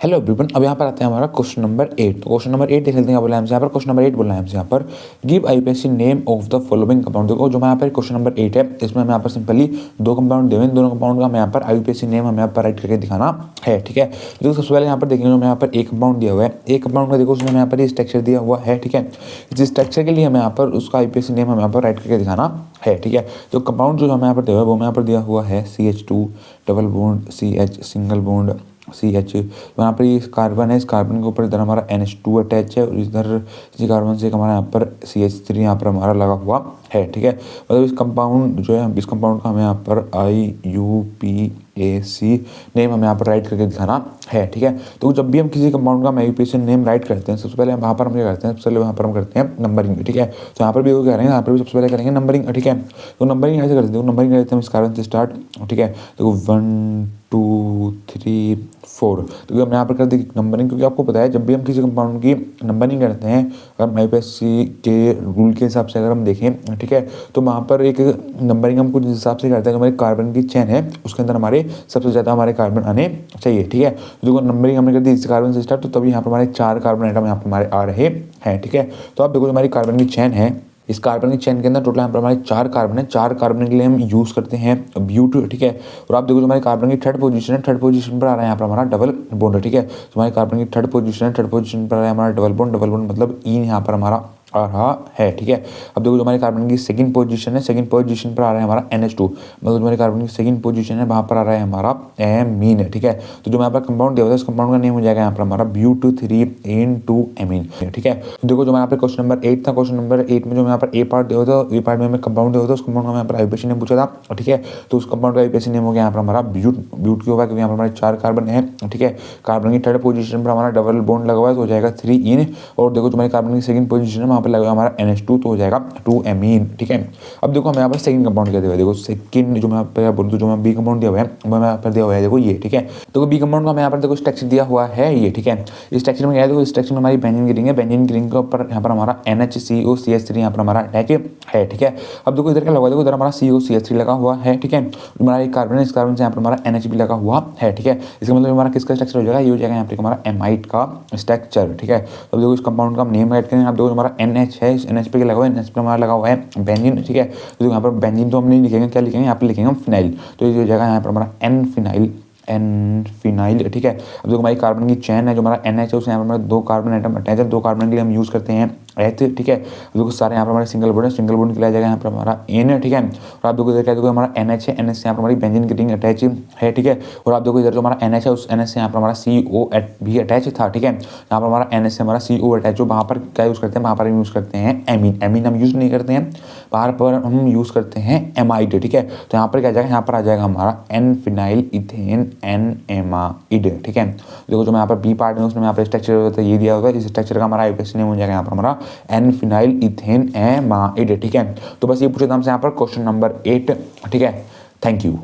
Hello everyone, अब यहाँ पर आते हैं हमारा क्वेश्चन नंबर 8। तो क्वेश्चन नंबर 8 देख लेते हैं, बोला हमसे यहाँ पर क्वेश्चन नंबर 8 बोलना है हमसे यहाँ पर give IUPAC name of the following compound. देखो जो यहाँ पर क्वेश्चन नंबर 8 है, इसमें हमें यहाँ पर सिंपली दो कंपाउंड देवे, दोनों कंपाउंड का हमें यहाँ पर आईयूपीएसी नेम हमें यहाँ पर राइट करके दिखाना है। ठीक है, तो सबसे पहले यहाँ पर देखेंगे, हमें यहाँ पर एक कंपाउंड दिया हुआ है, एक कंपाउंड का देखो उसमें यहाँ पर स्ट्रक्चर दिया हुआ है। ठीक है, इस स्ट्रक्चर के लिए हमें यहाँ पर उसका आईयूपीएसी नेम हमें यहाँ पर राइट करके दिखाना है। ठीक है, तो कंपाउंड जो हमें यहाँ पर दिया हुआ है वो हमें यहाँ पर दिया हुआ है CH2 double bond CH single bond CH। यहाँ पर ये कार्बन है, इस कार्बन के ऊपर इधर हमारा NH2 अटैच है और इधर इसी कार्बन से हमारा यहाँ पर CH3 यहाँ पर हमारा लगा हुआ है। ठीक है, मतलब इस कंपाउंड जो है, इस कंपाउंड का हमें यहाँ पर IUPAC नेम हमें यहाँ पर राइट करके दिखाना है। ठीक है, तो जब भी हम किसी कंपाउंड का IUPAC नेम राइट करते हैं, सबसे पहले हम वहाँ पर हम क्या करते हैं, सबसे पहले वहाँ पर हम करते हैं नंबरिंग। ठीक है, तो यहाँ पर भी वो कह रहे हैं, यहाँ पर भी सबसे पहले करेंगे नंबरिंग। ठीक है, तो नंबरिंग ऐसे करते हैं, नंबरिंग करते हैं इस कार्बन से स्टार्ट। ठीक है, तो 1 2 3 4, तो हम यहाँ पर कर देंगे नंबरिंग, क्योंकि आपको पता है जब भी हम किसी कंपाउंड की नंबरिंग करते हैं, अगर आईयूपीएसी के रूल के हिसाब से अगर हम देखें, ठीक है, तो वहाँ पर एक नंबरिंग हम कुछ हिसाब से करते हैं, जो हमारे कार्बन की चेन है उसके अंदर हमारे सबसे ज़्यादा हमारे कार्बन आने चाहिए। ठीक है, तो देखो नंबरिंग हमने कर दी इस कार्बन से स्टार्ट, तो तभी यहाँ पर हमारे 4 कार्बन आइटम यहाँ पर हमारे आ रहे हैं। ठीक है, तो आप देखो हमारी कार्बन की चेन है, इस कार्बन की चेन के अंदर टोटल यहाँ पर हमारे 4 कार्बन है, 4 कार्बन के लिए हम यूज़ करते हैं ब्यूट। ठीक है, और आप देखो जो हमारे कार्बन की थर्ड पोजीशन है, थर्ड पोजीशन पर आ रहा है यहाँ पर हमारा डबल बॉन्ड। ठीक है, तो हमारे कार्बन की थर्ड पोजीशन है, थर्ड पोजीशन पर आ रहा है हमारा डबल बॉन्ड, डबल बॉन्ड मतलब इन यहाँ पर हमारा आ रहा है। ठीक है, अब देखो जो हमारे कार्बन की सेकंड पोजीशन है, सेकंड पोजीशन पर आ रहा है हमारा NH2, मतलब हमारे कार्बन की सेकंड पोजीशन है वहाँ पर आ रहा है हमारा एमीन। ठीक है, तो जो यहाँ पर कंपाउंड दिया होता है, इस कंपाउंड का नेम हो जाएगा यहाँ पर हमारा ब्यूट3 एमीन। ठीक है, तो देखो जो यहाँ पर क्वेश्चन नंबर 8 था, क्वेश्चन नंबर 8 में जो यहाँ पर ए पार्ट दिया होता है, ए पार्ट में हमें कंपाउंड दिया होता है, उस कंपाउंड का यहाँ पर आईयूपीएसी नेम पूछा था। ठीक है, तो उस कंपाउंड का आईयूपीएसी नेम हो गया यहाँ पर हमारा ब्यूट। ब्यूट क्यों होगा, क्योंकि यहाँ पर हमारे 4 कार्बन है। ठीक है, कार्बन की थर्ड पोजीशन पर हमारा डबल बॉन्ड लगा हुआ है, तो हो जाएगा 3 इन, और देखो तुम्हारे कार्बन की सेकंड पोजीशन है, वहाँ पर लगा हमारा NH2, तो हो जाएगा 2 एमीन। ठीक है, अब देखो हमें यहाँ पर सेकंड कंपाउंड क्या दिया हुआ है, देखो सेकंड जो मैं यहाँ बोलूँ तो जो मैं बी कंपाउंड दिया हुआ है वो यहाँ पर दिया हुआ है, देखो ये। ठीक है, तो बी कंपाउंड का हमें यहाँ पर देखो स्ट्रक्चर दिया हुआ है ये। ठीक है, इस स्ट्रक्चर में क्या है, देखो स्ट्रक्चर में हमारी बेंजीन की रिंग है, बेंजीन की रिंग के ऊपर यहाँ पर हमारा NHCO CH3 यहाँ पर हमारा अटैच है। ठीक है, अब देखो इधर क्या लगा हुआ है, देखो इधर हमारा CO CH3 लगा हुआ है। ठीक है, हमारा एक कार्बन है, इस कार्बन से यहाँ पर हमारा NH भी लगा हुआ है। ठीक है, इसका मतलब हमारा किसका स्ट्रक्चर हो जाएगा, ये हो जाएगा यहाँ पे हमारा एमाइड का स्ट्रक्चर। ठीक है, तो देखो इस कंपाउंड का हम नेम राइट करेंगे, आप देखो हमारा NH है, इस NH पे लगा हुआ है, NH पे हमारा लगा हुआ है बेंजीन। ठीक है, तो यहाँ पर बेंजीन तो हम नहीं लिखेंगे, क्या लिखेंगे, यहाँ पर लिखेंगे हम फिनाइल, तो ये हो जाएगा यहाँ पर हमारा N फिनाइल। ठीक है, अब देखो हमारी कार्बन की चेन है, जो हमारा NH है, उसमें यहाँ पर हमारा 2 कार्बन आइटम अटैच है, 2 कार्बन के लिए हम यूज़ करते हैं एथ। ठीक है, देखो सारे यहाँ पर हमारे सिंगल बॉन्ड है, सिंगल बॉन्ड के लिए आ जाएगा यहाँ पर हमारा N। ठीक है, और आप देखो इधर क्या देखो हमारा NH है, NH से यहाँ पर हमारी बेंजीन की रिंग अटैच है। ठीक है, और आप देखो इधर जो हमारा NH है, उस NH से यहाँ पर हमारा CO भी अटैच था। ठीक है, यहाँ पर हमारा NH से हमारा CO अटैच, जो वहाँ पर क्या यूज़ करते हैं, वहाँ पर हम यूज़ करते हैं एमीन। एमीन हम यूज़ नहीं करते हैं, वहाँ पर हम यूज़ करते हैं एमाइड। ठीक है, तो यहाँ पर क्या जाएगा, यहाँ पर आ जाएगा हमारा N phenyl ethane N amide. ठीक है, देखो जो मैं यहाँ पर बी पार्ट में उसमें यहाँ पर स्ट्रक्चर होता है, ये दिया होगा, इस स्ट्रक्चर का हमारा आईयूपीएसी नेम हो जाएगा यहाँ पर हमारा N फिनाइल इथेन एमाइड। ठीक है, तो बस ये पूछा था हमसे यहाँ पर क्वेश्चन नंबर 8। ठीक है, थैंक यू।